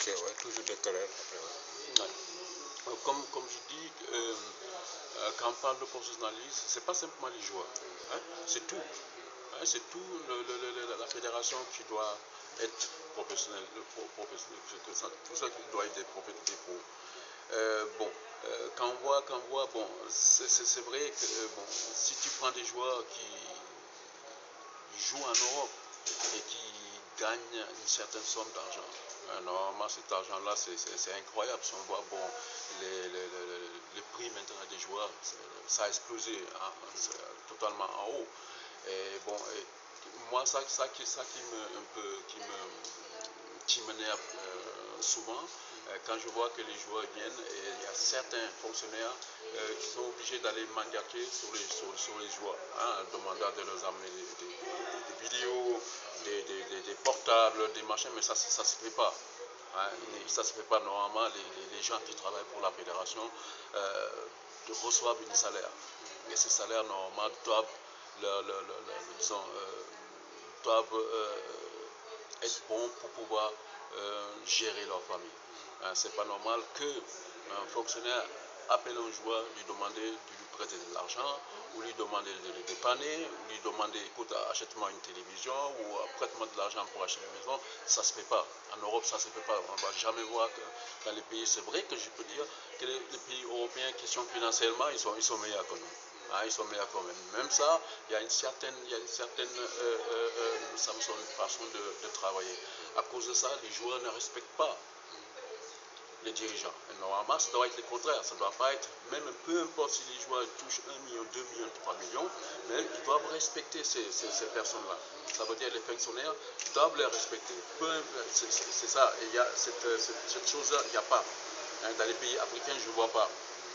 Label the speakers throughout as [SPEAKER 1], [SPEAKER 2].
[SPEAKER 1] Ok, ouais, toujours des querelles après. Ouais.
[SPEAKER 2] Comme je dis, quand on parle de professionnalisme, c'est pas simplement les joueurs, hein, c'est tout. Hein, c'est tout la fédération qui doit être professionnelle, tout ça qui doit être professionnel pour. Bon, quand on voit, bon, c'est vrai que bon, si tu prends des joueurs qui jouent en Europe et qui gagnent une certaine somme d'argent, normalement cet argent-là c'est incroyable. Si on voit bon, les prix maintenant des joueurs, ça a explosé totalement en haut. Et bon, moi qui m'énerve souvent quand je vois que les joueurs viennent et il y a certains fonctionnaires qui sont obligés d'aller mangater sur les joueurs, hein, demandant de leur amener des vidéos, des portables, des machins, mais ça ne se fait pas. Hein, ça ne se fait pas normalement. Les gens qui travaillent pour la fédération reçoivent un salaire. Et ces salaires normalement doivent, disons, doivent être bons pour pouvoir gérer leur famille. Hein, c'est pas normal qu'un fonctionnaire appelle un joueur, lui demander de lui prêter de l'argent, ou lui demander de le dépanner, ou lui demander, écoute, achète-moi une télévision, ou prête-moi de l'argent pour acheter une maison. Ça ne se fait pas. En Europe, ça ne se fait pas. On ne va jamais voir que dans les pays, c'est vrai que je peux dire que les pays européens, question financièrement, ils sont meilleurs que nous. Hein, ils sont meilleurs quand même. Même ça, il y a une certaine façon de travailler. À cause de ça, les joueurs ne respectent pas les dirigeants. Et normalement, ça doit être le contraire. Ça ne doit pas être, même peu importe si les joueurs touchent 1 million, 2 millions, 3 millions, mais ils doivent respecter ces personnes-là. Ça veut dire les fonctionnaires doivent les respecter. C'est ça. Et il y a cette chose-là, il n'y a pas. Hein, dans les pays africains, je ne vois pas.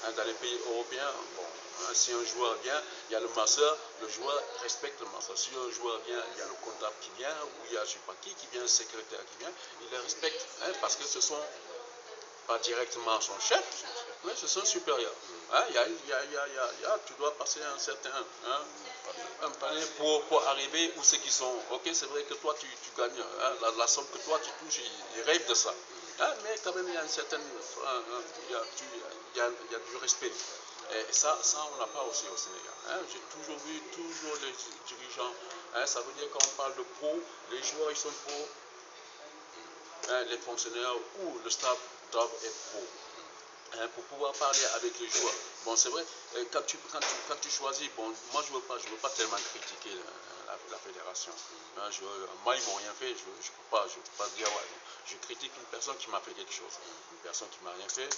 [SPEAKER 2] Hein, dans les pays européens, bon, hein, si un joueur vient, il y a le masseur, le joueur respecte le masseur. Si un joueur vient, il y a le comptable qui vient, ou il y a je ne sais pas qui vient, le secrétaire qui vient, il les respecte, hein, parce que ce sont pas directement son chef, mais c'est son supérieur. Hein, tu dois passer un certain un palier pour arriver où c'est qu'ils sont. Ok, c'est vrai que toi tu gagnes, hein, la somme que toi tu touches, ils rêvent de ça. Hein, mais quand même il y a une certaine, il y a du respect. Et ça on n'a pas aussi au Sénégal. Hein. J'ai toujours vu, toujours les dirigeants, hein, ça veut dire quand on parle de pro, les joueurs ils sont pros, hein, les fonctionnaires ou le staff doivent être pro. Hein, pour pouvoir parler avec les joueurs. Bon, c'est vrai, quand tu choisis, bon, moi je veux pas tellement critiquer la fédération. Hein, moi, ils m'ont rien fait, je peux pas dire, ouais, je critique une personne qui m'a fait quelque chose. Une personne qui m'a rien fait,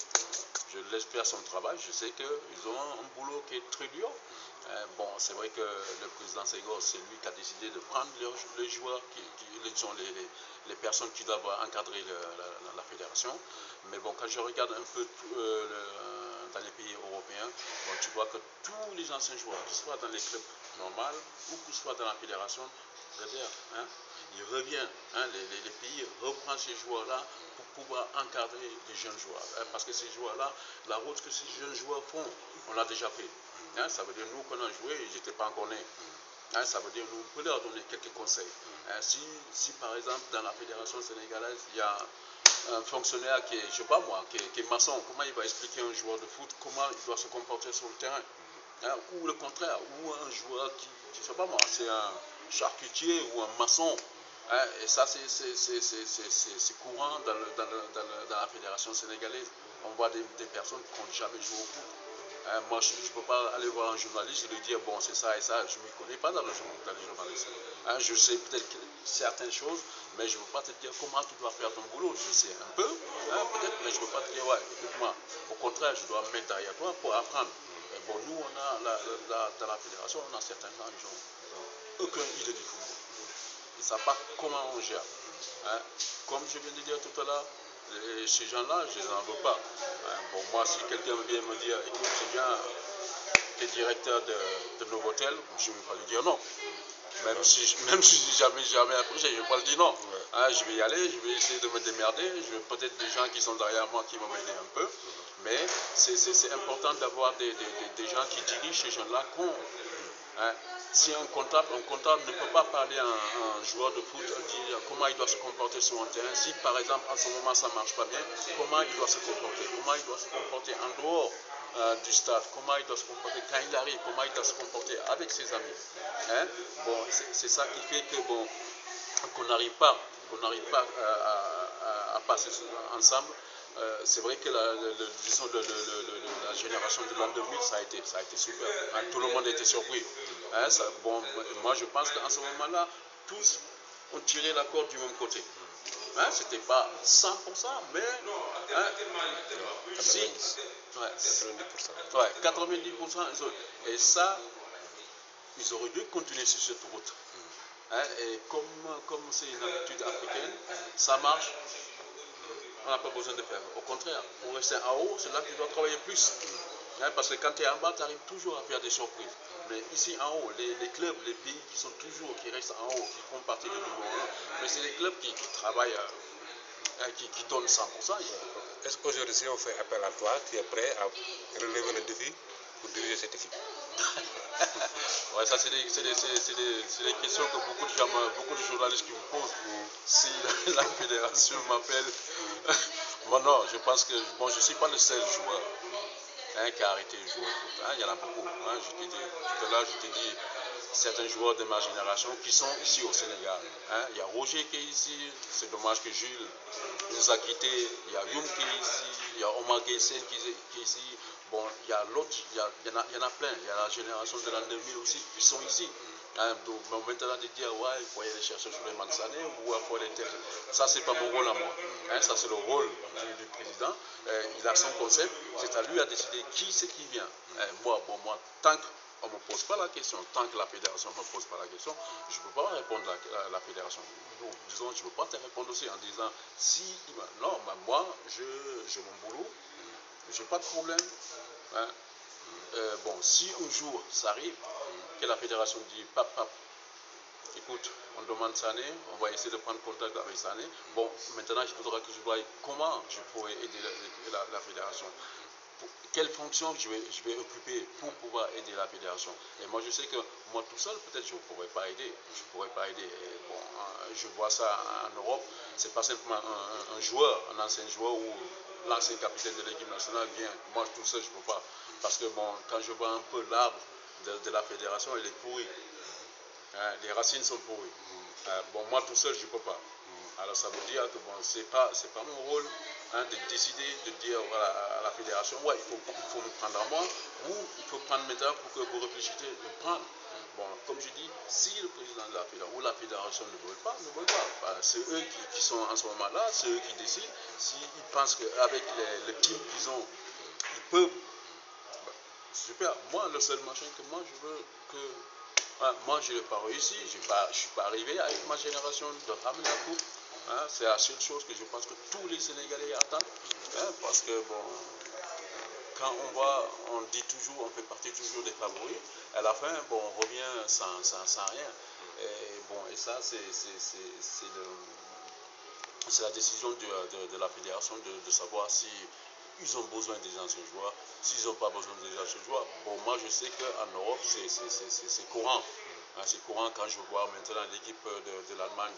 [SPEAKER 2] je laisse faire son travail, je sais qu'ils ont un boulot qui est très dur. Bon, c'est vrai que le président Senghor, c'est lui qui a décidé de prendre les joueurs, les personnes qui doivent encadrer la fédération. Mais bon, quand je regarde un peu dans les pays européens, bon, tu vois que tous les anciens joueurs, que ce soit dans les clubs normaux ou que ce soit dans la fédération, hein, ils reviennent, hein, les pays reprennent ces joueurs-là pour pouvoir encadrer les jeunes joueurs. Hein, parce que ces joueurs-là, la route que ces jeunes joueurs font, on l'a déjà fait. Hein, ça veut dire nous qu'on a joué, ils n'étaient pas encore nés. Hein, ça veut dire nous on peut leur donner quelques conseils. Hein, si par exemple dans la fédération sénégalaise, il y a un fonctionnaire qui est, je sais pas moi, qui est maçon, comment il va expliquer à un joueur de foot comment il doit se comporter sur le terrain, hein, ou le contraire, ou un joueur qui, je sais pas moi, c'est un charcutier ou un maçon, hein, et ça c'est courant dans la fédération sénégalaise. On voit des personnes qui n'ont jamais joué au foot. Hein, moi, je ne peux pas aller voir un journaliste et lui dire, bon, c'est ça et ça, je ne m'y connais pas dans les journalistes. Hein, je sais peut-être certaines choses, mais je ne veux pas te dire comment tu dois faire ton boulot. Je sais un peu, hein, peut-être, mais je ne veux pas te dire, ouais, écoute-moi, au contraire, je dois me mettre derrière toi pour apprendre. Mais bon, nous, on a, dans la fédération, on a certains gens qui n'ont aucune idée du football. Ils ne savent pas comment on gère. Hein. Comme je viens de dire tout à l'heure, ces gens-là, je ne les en veux pas. Hein. Bon, moi, si quelqu'un vient me dire, écoute, c'est bien, tu es directeur de Novotel, je ne vais pas lui dire non. Même si jamais approché, je ne vais pas lui dire non. Hein, je vais y aller, je vais essayer de me démerder. Je vais peut-être des gens qui sont derrière moi qui vont m'aider un peu. Mais c'est important d'avoir des gens qui dirigent ces jeunes-là. Hein. Si un comptable ne peut pas parler à un joueur de foot, dire comment il doit se comporter sur un terrain. Si par exemple en ce moment ça ne marche pas bien, comment il doit se comporter, comment il doit se comporter en dehors du stade, comment il doit se comporter quand il arrive, comment il doit se comporter avec ses amis. Hein? Bon, c'est ça qui fait que bon, qu'on n'arrive pas à passer ensemble. C'est vrai que disons, la génération de l'an 2000, ça a été super. Hein, tout le monde était surpris. Hein, bon, moi, je pense qu'en ce moment-là, tous ont tiré la corde du même côté. Hein, c'était pas 100%, mais hein, si,
[SPEAKER 1] 90%.
[SPEAKER 2] ouais, 90%. Et ça, ils auraient dû continuer sur cette route. Hein, et comme c'est une habitude africaine, ça marche, on n'a pas besoin de faire. Au contraire, pour rester en haut, c'est là que tu dois travailler plus. Hein, parce que quand tu es en bas, tu arrives toujours à faire des surprises. Mais ici en haut, les clubs, les pays qui restent en haut, qui font partie du niveau 1, mais c'est les clubs qui travaillent, qui donnent 100%.
[SPEAKER 1] Est-ce qu'aujourd'hui, si on fait appel à toi, tu es prêt à relever le défi pour diriger cette équipe?
[SPEAKER 2] Ouais, ça c'est des questions que beaucoup de journalistes qui me posent. Si la fédération m'appelle, moi non, je pense que bon, je ne suis pas le seul joueur qui a arrêté de jouer au foot. Hein, il y en a beaucoup. Hein, tout à l'heure, je t'ai dit certains joueurs de ma génération qui sont ici au Sénégal. Hein, il y a Roger qui est ici, c'est dommage que Jules nous a quittés. Il y a Youm qui est ici, il y a Omar Guessen qui est ici. Bon, il y a l'autre, il y en a plein. Il y a la génération de l'an 2000 aussi qui sont ici. Hein, donc maintenant de dire ouais, il faut aller chercher sur les Mansané ou il faut aller tel. Ça, c'est pas mon rôle à moi. Hein, ça, c'est le rôle du président. Il a son concept, c'est à lui à décider qui c'est qui vient. Moi, tant qu'on ne me pose pas la question, tant que la fédération ne me pose pas la question, je ne peux pas répondre à la fédération. Donc, disons, je ne peux pas te répondre aussi en disant si. Non, moi, j'ai mon boulot, j'ai pas de problème. Hein. Bon, si un jour ça arrive, que la fédération dit pap, écoute, on demande Sané, on va essayer de prendre contact avec Sané. Bon, maintenant, il faudra que je voie comment je pourrais aider la fédération. Quelle fonction je vais occuper pour pouvoir aider la fédération. Et moi, je sais que moi tout seul, peut-être, je ne pourrais pas aider. Et bon, je vois ça en Europe, c'est pas simplement un ancien joueur ou l'ancien capitaine de l'équipe nationale vient. Moi, tout seul, je ne peux pas. Parce que bon, quand je vois un peu l'arbre de la fédération, il est pourri. Hein, les racines sont pourries. Bon, moi tout seul, je ne peux pas. Alors ça veut dire que bon, c'est pas mon rôle de décider, de dire voilà, à la fédération, ouais, il faut me prendre à moi, ou il faut prendre maintenant pour que vous réfléchissiez de prendre. Bon, comme je dis, si le président de la fédération ou la fédération ne veut pas, c'est eux qui sont en ce moment-là, c'est eux qui décident. S'ils pensent qu'avec le team qu'ils ont, ils peuvent, super. Moi, le seul machin que moi je veux que. Moi, je n'ai pas réussi, je ne suis pas arrivé avec ma génération de ramener la coupe. Hein, c'est la seule chose que je pense que tous les Sénégalais attendent. Hein, parce que, bon, quand on dit toujours, on fait partie toujours des favoris. À la fin, bon, on revient sans rien. Et, bon, et ça, c'est la décision de la fédération de savoir si ils ont besoin des anciens joueurs, s'ils n'ont pas besoin des anciens joueurs. Bon, moi je sais qu'en Europe c'est courant. Hein, c'est courant quand je vois maintenant l'équipe de l'Allemagne